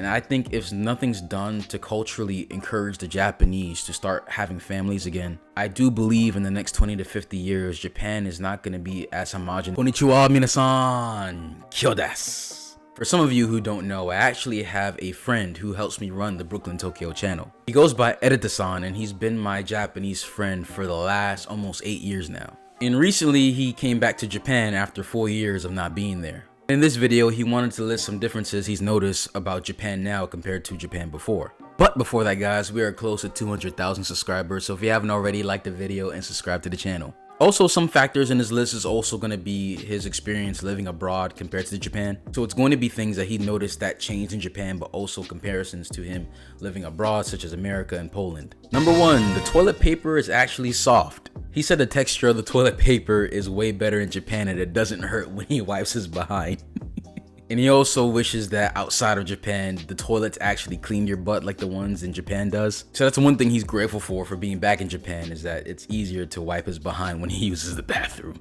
And I think if nothing's done to culturally encourage the Japanese to start having families again, I do believe in the next 20 to 50 years, Japan is not going to be as homogenous. Konnichiwa, minasan. Kyo desu. For some of you who don't know, I actually have a friend who helps me run the BrooklynTokyo channel. He goes by Edita-san, and he's been my Japanese friend for the last almost 8 years now. And recently, he came back to Japan after 4 years of not being there. In this video, he wanted to list some differences he's noticed about Japan now compared to Japan before. But before that, guys, we are close to 200,000 subscribers, so if you haven't already, like the video and subscribe to the channel. Also, some factors in his list is also going to be his experience living abroad compared to Japan. So it's going to be things that he noticed that changed in Japan, but also comparisons to him living abroad, such as America and Poland. Number 1, the toilet paper is actually soft. He said the texture of the toilet paper is way better in Japan and it doesn't hurt when he wipes his behind. And he also wishes that outside of Japan, the toilets actually clean your butt like the ones in Japan does. So that's one thing he's grateful for being back in Japan, is that it's easier to wipe his behind when he uses the bathroom.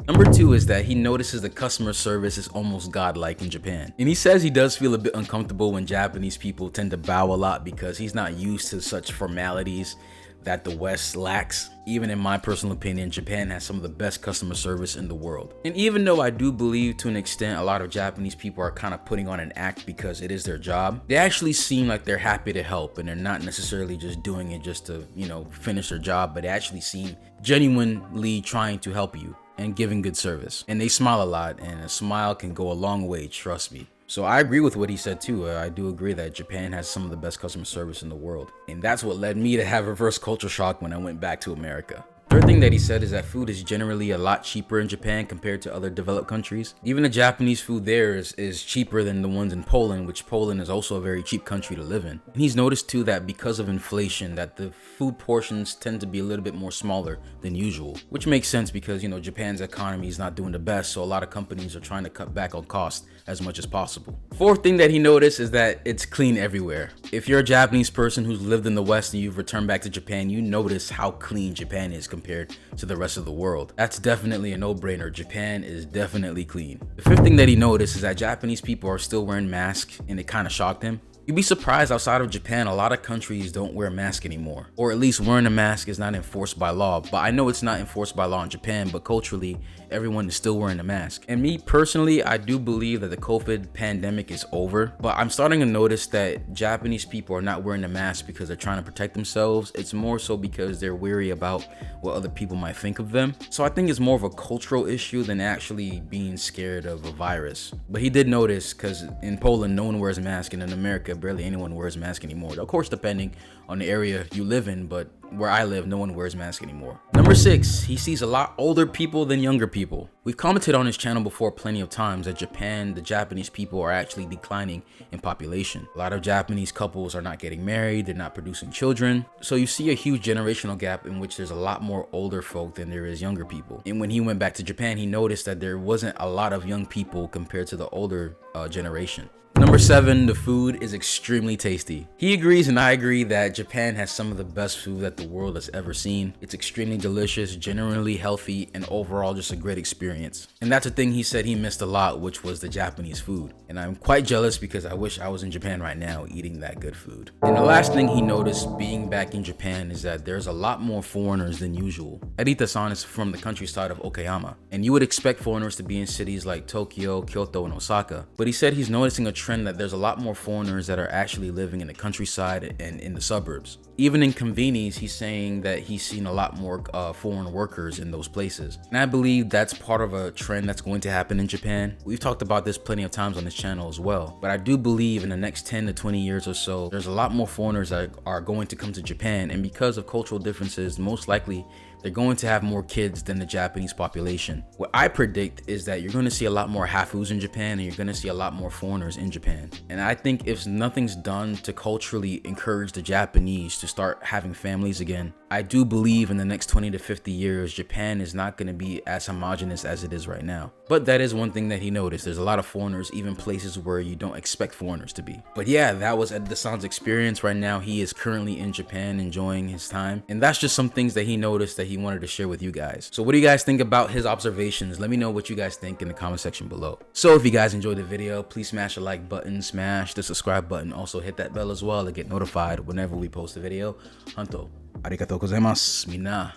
Number 2 is that he notices the customer service is almost godlike in Japan. And he says he does feel a bit uncomfortable when Japanese people tend to bow a lot because he's not used to such formalities that the West lacks. Even in my personal opinion, Japan has some of the best customer service in the world. And even though I do believe to an extent a lot of Japanese people are kind of putting on an act because it is their job, they actually seem like they're happy to help and they're not necessarily just doing it just to, finish their job, but they actually seem genuinely trying to help you and giving good service. And they smile a lot, and a smile can go a long way, trust me. So I agree with what he said too. I do agree that Japan has some of the best customer service in the world. And that's what led me to have reverse culture shock when I went back to America. Third thing that he said is that food is generally a lot cheaper in Japan compared to other developed countries. Even the Japanese food there is cheaper than the ones in Poland, which Poland is also a very cheap country to live in. And he's noticed too that because of inflation, that the food portions tend to be a little bit more smaller than usual, which makes sense because, Japan's economy is not doing the best, so a lot of companies are trying to cut back on cost as much as possible. Fourth thing that he noticed is that it's clean everywhere. If you're a Japanese person who's lived in the West and you've returned back to Japan, you notice how clean Japan is compared to the rest of the world. That's definitely a no-brainer. Japan is definitely clean. The fifth thing that he noticed is that Japanese people are still wearing masks, and it kind of shocked him. You'd be surprised, outside of Japan, a lot of countries don't wear a mask anymore. Or at least wearing a mask is not enforced by law. But I know it's not enforced by law in Japan, but culturally, everyone is still wearing a mask. And me personally, I do believe that the COVID pandemic is over. But I'm starting to notice that Japanese people are not wearing a mask because they're trying to protect themselves. It's more so because they're weary about what other people might think of them. So I think it's more of a cultural issue than actually being scared of a virus. But he did notice, because in Poland, no one wears a mask, and in America, barely anyone wears a mask anymore. Of course, depending on the area you live in, but where I live, no one wears a mask anymore. Number 6, he sees a lot older people than younger people. We've commented on his channel before plenty of times that Japan, the Japanese people are actually declining in population. A lot of Japanese couples are not getting married, they're not producing children. So you see a huge generational gap in which there's a lot more older folk than there is younger people. And when he went back to Japan, he noticed that there wasn't a lot of young people compared to the older generation. Number 7, the food is extremely tasty. He agrees and I agree that Japan has some of the best food that the world has ever seen. It's extremely delicious, generally healthy, and overall just a great experience. And that's a thing he said he missed a lot, which was the Japanese food. And I'm quite jealous because I wish I was in Japan right now eating that good food. And the last thing he noticed being back in Japan is that there's a lot more foreigners than usual. Edita-san is from the countryside of Okayama, and you would expect foreigners to be in cities like Tokyo, Kyoto, and Osaka. But he said he's noticing a trend that there's a lot more foreigners that are actually living in the countryside and in the suburbs. Even in convenience, he's saying that he's seen a lot more foreign workers in those places. And I believe that's part of a trend that's going to happen in Japan. We've talked about this plenty of times on this channel as well. But I do believe in the next 10 to 20 years or so, there's a lot more foreigners that are going to come to Japan. And because of cultural differences, most likely they're going to have more kids than the Japanese population. What I predict is that you're going to see a lot more hafus in Japan, and you're going to see a lot more foreigners in Japan. And I think if nothing's done to culturally encourage the Japanese to start having families again, I do believe in the next 20 to 50 years, Japan is not going to be as homogenous as it is right now. But that is one thing that he noticed. There's a lot of foreigners, even places where you don't expect foreigners to be. But yeah, that was Edita-san's experience. Right now, he is currently in Japan enjoying his time. And that's just some things that he noticed that he he wanted to share with you guys. So what do you guys think about his observations? Let me know what you guys think in the comment section below. So if you guys enjoyed the video, please smash the like button, smash the subscribe button. Also hit that bell as well to get notified whenever we post a video. Hanto, arigatou gozaimasu. Minna,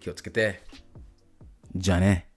気をつけて。じゃあね。